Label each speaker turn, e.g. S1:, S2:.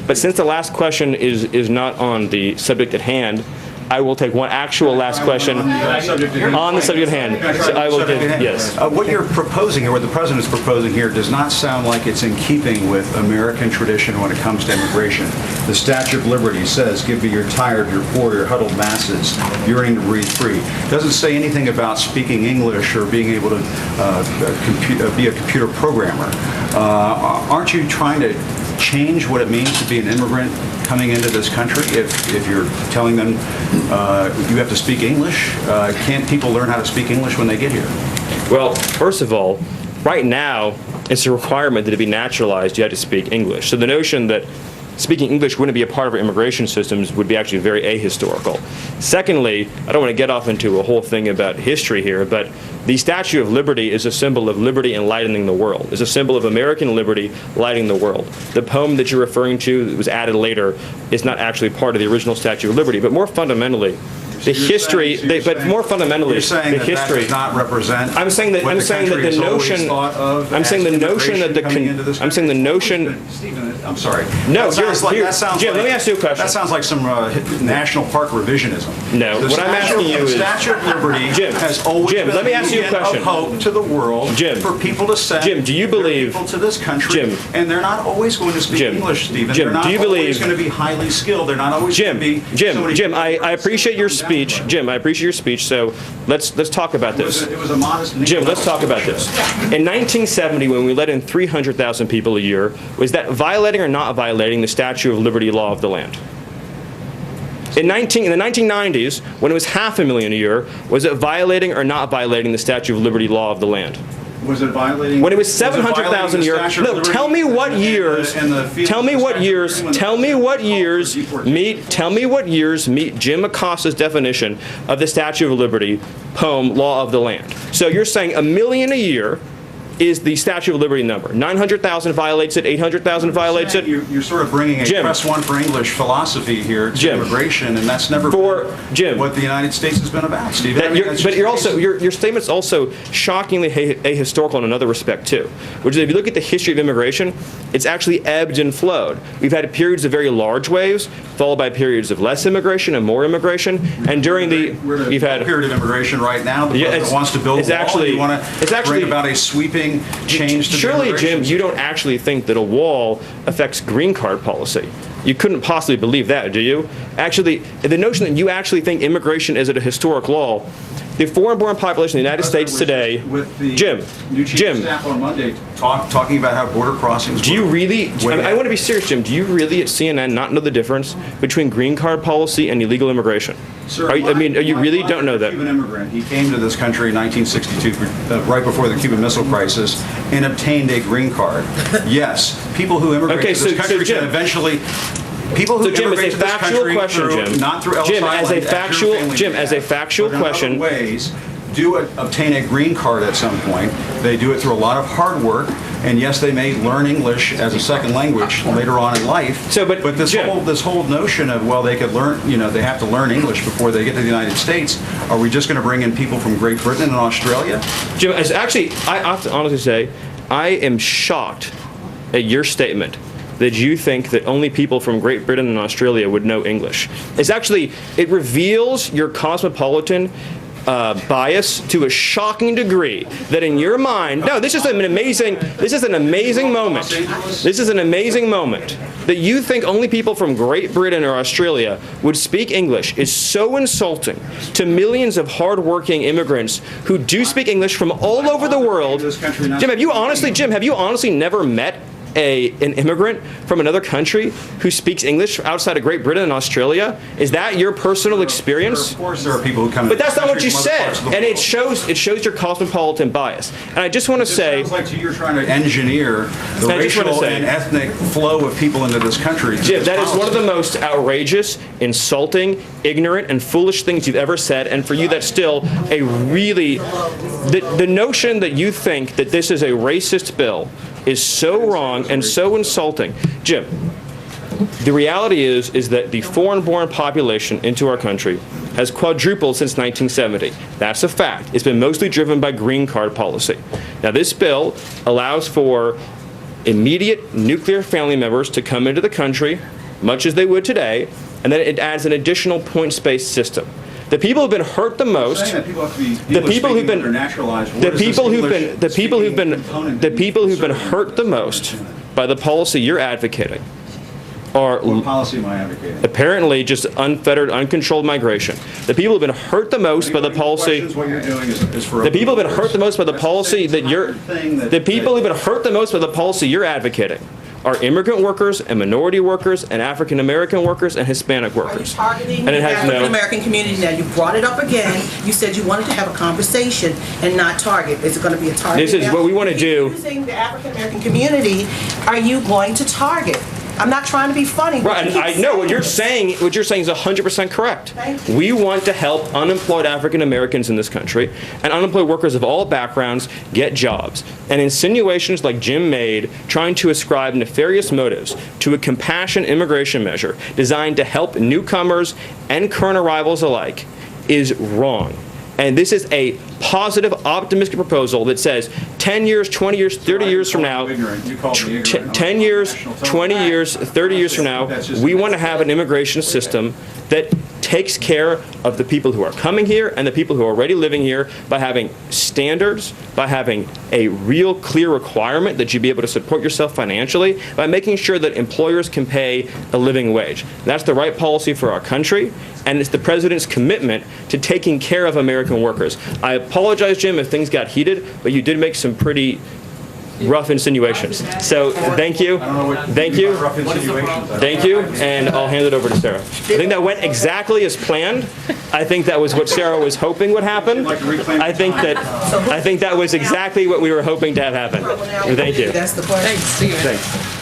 S1: But since the last question is not on the subject at hand, I will take one actual last question on the subject at hand. So I will give, yes.
S2: What you're proposing, or what the president is proposing here, does not sound like it's in keeping with American tradition when it comes to immigration. The Statue of Liberty says, "Give me your tired, your poor, your huddled masses, yearning to breathe free." It doesn't say anything about speaking English or being able to be a computer programmer. Aren't you trying to change what it means to be an immigrant coming into this country if you're telling them you have to speak English? Can't people learn how to speak English when they get here?
S1: Well, first of all, right now, it's a requirement that to be naturalized, you have to speak English. So the notion that speaking English wouldn't be a part of our immigration systems would be actually very ahistorical. Secondly, I don't want to get off into a whole thing about history here, but the Statue of Liberty is a symbol of liberty enlightening the world. It's a symbol of American liberty lighting the world. The poem that you're referring to that was added later is not actually part of the original Statue of Liberty, but more fundamentally, the history, but more fundamentally,
S2: you're saying
S1: the
S2: that
S1: history
S2: does not represent.
S1: I'm saying that the notion. I'm saying the notion that I'm saying the notion.
S2: Stephen, I'm sorry.
S1: No,
S2: that sounds
S1: Jim.
S2: like,
S1: let me ask you a question.
S2: That sounds like some national park revisionism.
S1: No, what I'm asking you is.
S2: The Statue of Liberty has always been
S1: let me ask you a question.
S2: Of hope to the world.
S1: Jim,
S2: for people to send.
S1: Do you believe
S2: people to this country?
S1: Jim,
S2: and they're not always going to speak English, Stephen. They're not always going to be highly skilled. They're not always going to be.
S1: Jim, I appreciate your speech. Jim, I appreciate your speech, so let's talk about this.
S2: It was a modest.
S1: Jim, let's talk about this. In 1970, when we let in 300,000 people a year, was that violating or not violating the Statue of Liberty law of the land? In the 1990s, when it was 500,000 a year, was it violating or not violating the Statue of Liberty law of the land?
S2: Was it violating?
S1: When it was 700,000 a year. No, tell me what years. Tell me what years. Tell me what years meet. Tell me what years meet Jim Acosta's definition of the Statue of Liberty poem law of the land. So you're saying 1 million a year is the Statue of Liberty number. 900,000 violates it, 800,000 violates it.
S2: You're sort of bringing a press one for English philosophy here to immigration, and that's never been what the United States has been about, Stephen.
S1: But you're also your statement's also shockingly ahistorical in another respect too, which is if you look at the history of immigration, it's actually ebbed and flowed. We've had periods of very large waves, followed by periods of less immigration and more immigration, and during
S2: we've had a period of immigration right now. The president wants to build a wall. You want to bring about a sweeping change to
S1: surely, Jim, you don't actually think that a wall affects green card policy. You couldn't possibly believe that, do you? Actually, the notion that you actually think immigration is at a historic law, the foreign-born population in the United States today,
S2: with the
S1: Jim,
S2: new chief of staff on Monday talking about how border crossings.
S1: Do you really? I want to be serious, Jim. Do you really at CNN not know the difference between green card policy and illegal immigration?
S2: Sir,
S1: you really don't know that?
S2: Cuban immigrant. He came to this country in 1962, right before the Cuban Missile Crisis, and obtained a green card. Yes, people who immigrate to this country can eventually. People who
S1: Jim,
S2: immigrate
S1: as a
S2: to this
S1: factual
S2: country
S1: question,
S2: through, not through Ellis
S1: Jim,
S2: Island,
S1: as a factual question,
S2: ways do obtain a green card at some point. They do it through a lot of hard work, and yes, they may learn English as a second language later on in life.
S1: So, but
S2: this
S1: Jim,
S2: this whole notion of they could learn, they have to learn English before they get to the United States. Are we just going to bring in people from Great Britain and Australia?
S1: Jim, I have to honestly say, I am shocked at your statement that you think that only people from Great Britain and Australia would know English. It reveals your cosmopolitan bias to a shocking degree that in your mind, this is an amazing moment. This is an amazing moment that you think only people from Great Britain or Australia would speak English is so insulting to millions of hardworking immigrants who do speak English from all over the world. Jim, have you honestly never met an immigrant from another country who speaks English outside of Great Britain and Australia? Is that your personal experience?
S2: Of course, there are people who come.
S1: But that's not what you said, and it shows your cosmopolitan bias. And I just want to say,
S2: it sounds like you're trying to engineer the racial and ethnic flow of people into this country.
S1: Jim, that is one of the most outrageous, insulting, ignorant, and foolish things you've ever said. And for you, that's still a really the notion that you think that this is a racist bill is so wrong and so insulting. Jim, the reality is that the foreign-born population into our country has quadrupled since 1970. That's a fact. It's been mostly driven by green card policy. Now, this bill allows for immediate nuclear family members to come into the country, much as they would today, and then it adds an additional points-based system. The people who've been hurt the most, the people who've been hurt the most by the policy you're advocating are
S2: What policy am I advocating?
S1: apparently just unfettered, uncontrolled migration. The people who've been hurt the most by the policy.
S2: What you're doing is for
S1: The people who've been hurt the most by the policy that you're. The people who've been hurt the most by the policy you're advocating are immigrant workers and minority workers and African American workers and Hispanic
S3: Are you
S1: workers.
S3: targeting
S1: And it
S3: the
S1: has
S3: African
S1: no.
S3: American community now? You brought it up again. You said you wanted to have a conversation and not target. Is it going to be a target?
S1: This is
S3: now?
S1: what we want to
S3: If you're
S1: do.
S3: Using the African American community, are you going to target? I'm not trying to be funny. but
S1: Right,
S3: you
S1: and
S3: keep
S1: I know what you're
S3: this.
S1: saying. What you're saying is 100% correct.
S3: Thank you.
S1: We want to help unemployed African Americans in this country and unemployed workers of all backgrounds get jobs. And insinuations like Jim made, trying to ascribe nefarious motives to a compassion immigration measure designed to help newcomers and current arrivals alike, is wrong. And this is a positive, optimistic proposal that says 10 years, 20 years, 30 years from now, 10 years, 20 years, 30 years from now, we want to have an immigration system that takes care of the people who are coming here and the people who are already living here by having standards, by having a real clear requirement that you be able to support yourself financially, by making sure that employers can pay a living wage. That's the right policy for our country, and it's the president's commitment to taking care of American workers. I apologize, Jim, if things got heated, but you did make some pretty rough insinuations. So thank you. Thank you. Thank you, and I'll hand it over to Sarah. I think that went exactly as planned. I think that was what Sarah was hoping would happen. I think that was exactly what we were hoping to have happen. Thank you.
S3: That's the question.
S4: Thanks, Stephen.
S1: Thanks.